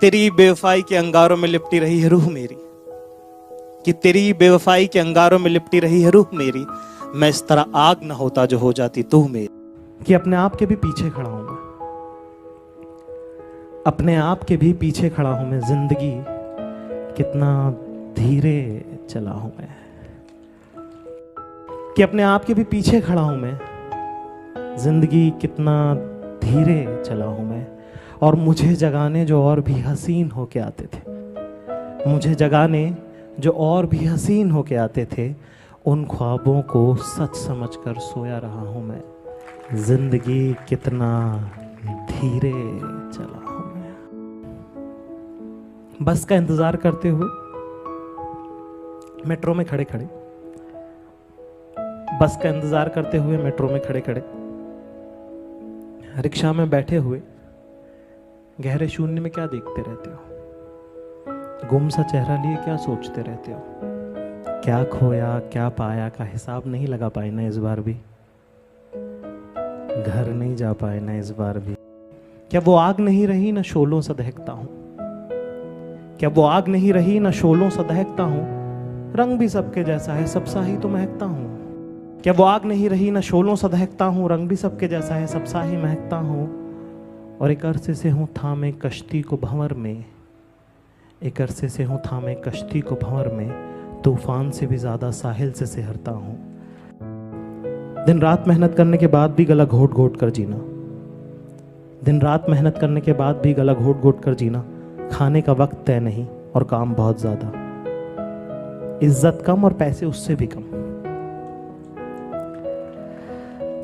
तेरी बेवफाई के अंगारों में लिपटी रही है रूह मेरी, कि तेरी बेवफाई के अंगारों में लिपटी रही है रूह मेरी। मैं इस तरह आग न होता जो हो जाती तू मेरी। कि अपने आप के भी पीछे खड़ा हूं मैं, अपने आप के भी पीछे खड़ा हूं मैं। जिंदगी कितना धीरे चला हूं मैं, कि अपने आप के भी पीछे खड़ा हूं मैं। जिंदगी कितना धीरे चला हूं मैं। और मुझे जगाने जो और भी हसीन होके आते थे, मुझे जगाने जो और भी हसीन होके आते थे, उन ख्वाबों को सच समझकर सोया रहा हूं मैं। जिंदगी कितना धीरे चला हूं मैं। बस का इंतजार करते हुए मेट्रो में खड़े खड़े, बस का इंतजार करते हुए मेट्रो में खड़े खड़े, रिक्शा में बैठे हुए गहरे शून्य में क्या देखते रहते हो? गुम सा चेहरा लिए क्या सोचते रहते हो? क्या खोया क्या पाया का हिसाब नहीं लगा पाए ना इस बार भी? घर नहीं जा पाए ना इस बार भी? क्या वो आग नहीं रही ना शोलों सा दहकता हूं? क्या वो आग नहीं रही ना शोलों सा दहकता हूं? रंग भी सबके जैसा है, सब सा ही तो महकता हूं। क्या वो आग नहीं रही ना शोलों सा दहकता हूं? रंग भी सबके जैसा है, सब सा ही महकता हूं। और एक अरसे से हूं थामे कश्ती को भंवर में, एक अरसे से हूं थामे कश्ती को भंवर में, तूफान से भी ज्यादा साहिल से सिहरता हूं। दिन रात मेहनत करने के बाद भी गला घोट घोट कर जीना, दिन रात मेहनत करने के बाद भी गला घोट घोट कर जीना। खाने का वक्त तय नहीं और काम बहुत ज्यादा, इज्जत कम और पैसे उससे भी कम।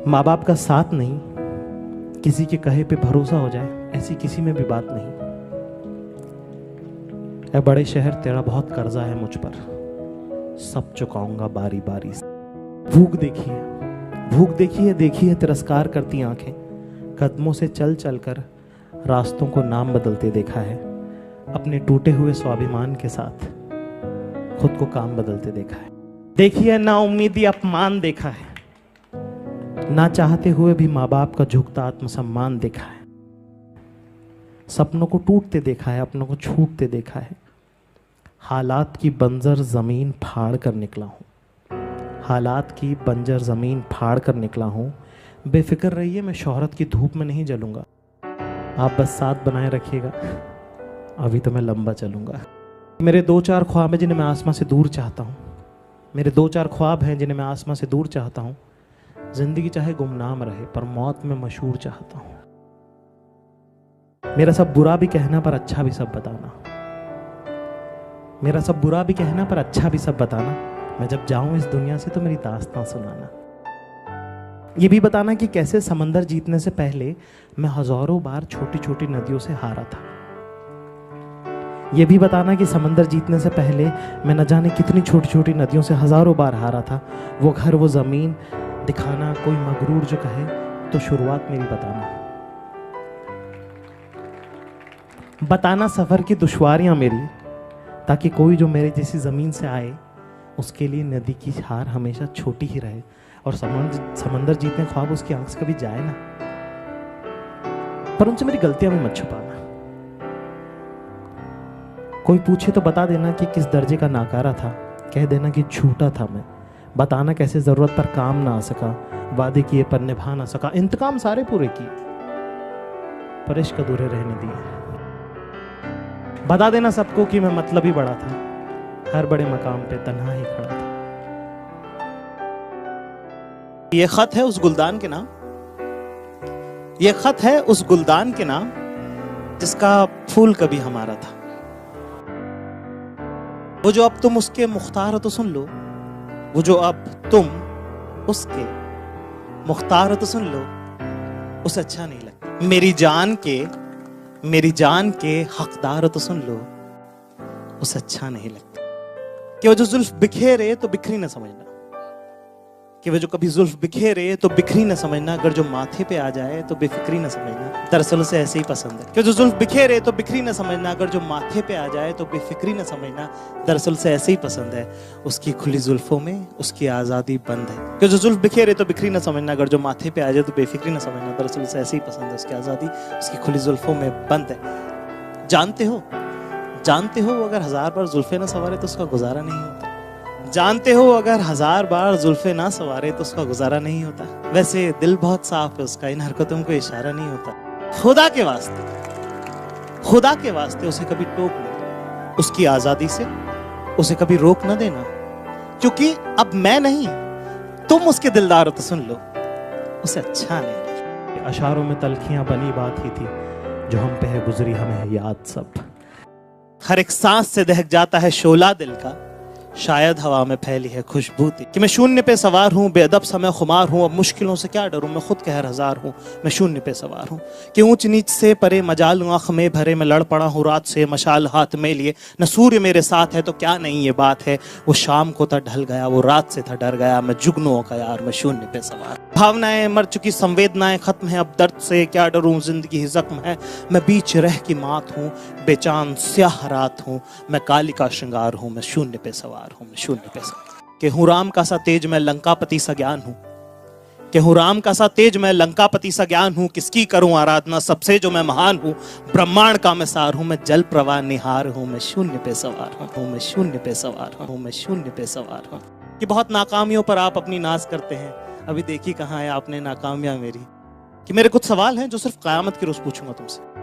माँ बाप का साथ नहीं, किसी के कहे पे भरोसा हो जाए, ऐसी किसी में भी बात नहीं। ऐ बड़े शहर तेरा बहुत कर्जा है मुझ पर, सब चुकाऊंगा बारी बारी से। भूख देखिए, भूख देखिए, देखिए तिरस्कार करती आंखें। कदमों से चल चल कर रास्तों को नाम बदलते देखा है। अपने टूटे हुए स्वाभिमान के साथ खुद को काम बदलते देखा है। देखिए ना उम्मीदी अपमान देखा है, ना चाहते हुए भी माँ बाप का झुकता आत्मसम्मान देखा है। सपनों को टूटते देखा है, अपनों को छूटते देखा है। हालात की बंजर जमीन फाड़ कर निकला हूं, हालात की बंजर जमीन फाड़ कर निकला हूं। बेफिक्र रहिए, मैं शोहरत की धूप में नहीं जलूंगा। आप बस साथ बनाए रखिएगा, अभी तो मैं लंबा चलूंगा। मेरे दो चार ख्वाब हैं जिन्हें मैं आसमां से दूर चाहता हूं, मेरे दो चार ख्वाब हैं जिन्हें मैं आसमां से दूर चाहता हूं। जिंदगी चाहे गुमनाम रहे पर मौत में मशहूर चाहता हूं। मेरा सब बुरा भी कहना पर अच्छा भी सब बताना, मेरा सब बुरा भी कहना पर अच्छा भी सब बताना। मैं जब जाऊं इस दुनिया से तो मेरी दास्तां सुनाना। ये भी बताना कि कैसे समंदर जीतने से पहले मैं हजारों बार छोटी छोटी नदियों से हारा था। ये भी बताना कि समंदर जीतने से पहले मैं न जाने कितनी छोटी छोटी नदियों से हजारों बार हारा था। वो घर वो जमीन दिखाना, कोई मगरूर जो कहे तो शुरुआत मेरी बताना। बताना सफर की दुश्वारियां मेरी, ताकि कोई जो मेरे जैसी जमीन से आए उसके लिए नदी की हार हमेशा छोटी ही रहे। और समंदर जीतने ख्वाब उसकी आंख से कभी जाए ना। पर उनसे मेरी गलतियां भी मत छुपाना। कोई पूछे तो बता देना कि किस दर्जे का नाकारा था, कह देना कि झूठा था मैं। बताना कैसे जरूरत पर काम ना आ सका, वादे किए पर निभा ना सका। इंतकाम सारे पूरे किए पर इश्क अधूरे रहने दिए। बता देना सबको कि मैं मतलब ही बड़ा था, हर बड़े मकाम पे तन्हा ही खड़ा था। ये खत है उस गुलदान के नाम, ये खत है उस गुलदान के नाम जिसका फूल कभी हमारा था। वो जो अब तुम उसके मुख्तार हो तो सुन लो, वो जो अब तुम उसके मुख्तार हो तो सुन लो, उसे अच्छा नहीं लगता। मेरी जान के हकदार हो तो सुन लो, उसे अच्छा नहीं लगता। कि वो जो जुल्फ बिखेरे तो बिखरी ना समझना, कि वो जो कभी जुल्फ बिखेरे तो बिखरी ना समझना। अगर जो माथे पे आ जाए तो बेफिक्री ना समझना, दरअसल उसे ऐसे ही पसंद है। कि जो जुल्फ बिखेरे तो बिखरी ना समझना, अगर जो माथे पे आ जाए तो बेफिक्री ना समझना, दरअसल उसे ऐसे ही पसंद है। उसकी खुली जुल्फों में उसकी आज़ादी बंद है। कि जो जुल्फ बिखेरे तो बिखरी ना समझना, अगर जो माथे पे आ जाए तो बेफिक्री ना समझना, दरअसल उसे ऐसे ही पसंद है। उसकी आज़ादी उसकी खुली जुल्फों में बंद है। जानते हो अगर 1000 बार जुल्फे ना सवारे तो उसका गुजारा नहीं होता। जानते हो अगर 1000 बार जुल्फे ना सवारे तो उसका गुजारा नहीं होता। वैसे दिल बहुत साफ है उसका, इन हरकतों को इशारा नहीं होता। खुदा के वास्ते उसे कभी टोक ना, उसकी आजादी से उसे कभी रोक ना देना, क्योंकि अब मैं नहीं तुम उसके दिलदार हो तो सुन लो, उसे अच्छा नहीं। अशारों में तलखियां बनी बात ही थी, जो हम पे है गुजरी हमें है याद सब। हर एक सांस से दहक जाता है शोला दिल का, शायद हवा में फैली है खुशबू थी। कि मैं शून्य पे सवार हूँ, बेअदब समय खुमार हूँ, अब मुश्किलों से क्या डरूं, मैं खुद कहर हजार हूँ। मैं शून्य पे सवार हूँ कि ऊंच नीच से परे मजाल आँख में भरे, मैं लड़ पड़ा हूँ रात से मशाल हाथ में लिए। न सूर्य मेरे साथ है तो क्या नहीं ये बात है, वो शाम को था ढल गया, वो रात से था डर गया। मैं जुगनुओं का यार, मैं शून्य पे सवार। भावनाएं मर चुकी, संवेदनाएं खत्म है, अब दर्द से क्या डरूं, जिंदगी ही जख्म है। मैं बीच रह की मात हूँ, बेचान स्याह रात हूँ, मैं काली का श्रृंगार हूँ। मैं शून्य पे सवार हूँ, मैं शून्य पे सवार। कि हूँ राम का सा तेज मैं लंकापति सा ज्ञान हूँ, कि हूँ राम का सा तेज मैं लंकापति सा ज्ञान हूँ। किसकी करूँ आराधना, सबसे जो मैं महान हूँ, ब्रह्मांड का मैं सार हूँ। मैं जल प्रवाह निहार हूँ, मैं शून्य पे सवार हूँ, मैं शून्य पे सवार हूँ, मैं शून्य पे सवार हूँ। कि बहुत नाकामियों पर आप अपनी नाज करते हैं, अभी देखी कहाँ है आपने नाकामियां मेरी। कि मेरे कुछ सवाल हैं जो सिर्फ क़यामत के रोज पूछूंगा तुमसे,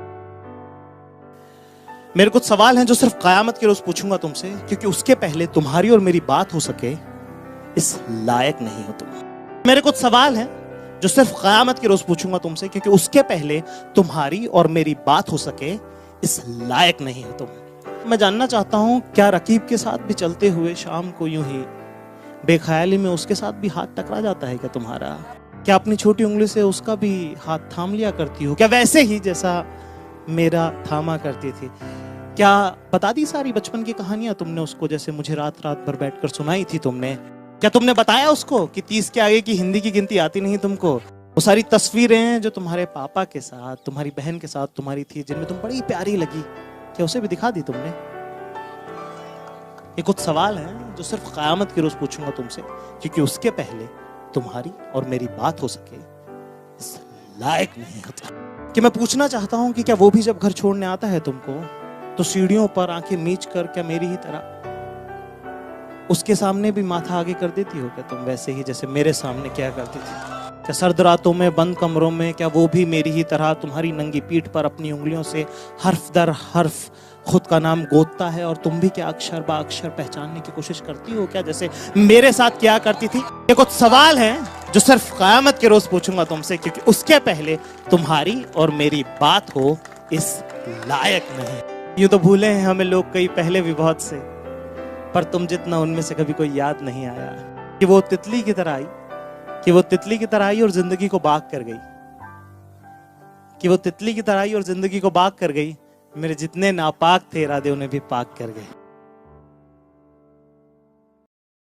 मेरे कुछ सवाल हैं जो सिर्फ क़यामत के रोज पूछूंगा तुमसे, क्योंकि उसके पहले तुम्हारी और मेरी बात हो सके इस लायक नहीं हो तुम। मेरे कुछ सवाल हैं जो सिर्फ क़यामत के रोज पूछूंगा तुमसे, क्योंकि उसके पहले तुम्हारी और मेरी बात हो सके इस लायक नहीं हो तुम। मैं जानना चाहता हूं, क्या रकीब के साथ भी चलते हुए शाम को यूं ही बेख्याली में उसके साथ भी हाथ टकरा जाता है क्या तुम्हारा? क्या अपनी छोटी उंगली से उसका भी हाथ थाम लिया करती हो क्या, वैसे ही जैसा मेरा थामा करती थी? क्या बता दी सारी बचपन की कहानियां तुमने उसको, जैसे मुझे रात भर बैठकर सुनाई थी तुमने? क्या तुमने बताया उसको कि 30 के आगे की हिंदी की गिनती आती नहीं तुमको? वो सारी तस्वीरें जो तुम्हारे पापा के साथ, तुम्हारी बहन के साथ तुम्हारी थी, जिनमें तुम बड़ी प्यारी लगी, क्या उसे भी दिखा दी तुमने? ये कुछ सवाल हैं जो सिर्फ क़यामत के रोज पूछूंगा तुमसे, क्योंकि उसके पहले तुम्हारी और मेरी बात हो सके इस लायक नहीं होता। कि मैं पूछना चाहता हूं कि क्या वो भी जब घर छोड़ने आता है तुमको, तो सीढ़ियों पर आंखें मीच कर क्या मेरी ही तरह उसके सामने भी माथा आगे कर देती हो क्या तुम, वैसे ही जैसे मेरे सामने क्या करती थी? क्या सर्द रातों में बंद कमरों में क्या वो भी मेरी ही तरह तुम्हारी नंगी पीठ पर अपनी उंगलियों से हर्फ दर हर्फ खुद का नाम गोदता है, और तुम भी क्या अक्षर बा अक्षर पहचानने की कोशिश करती हो क्या, जैसे मेरे साथ क्या करती थी? ये कुछ सवाल हैं जो सिर्फ क़यामत के रोज पूछूंगा तुमसे, क्योंकि उसके पहले तुम्हारी और मेरी बात हो इस लायक नहीं। यूं तो भूले हैं हमें लोग कई पहले भी बहुत से, पर तुम जितना उनमें से कभी कोई याद नहीं आया। कि वो तितली की तरह आई, कि वो तितली की तरह आई और जिंदगी को बाग कर गई, कि वो तितली की तरह आई और जिंदगी को बाग कर गई। मेरे जितने नापाक थे इरादे उन्हें भी पाक कर गए।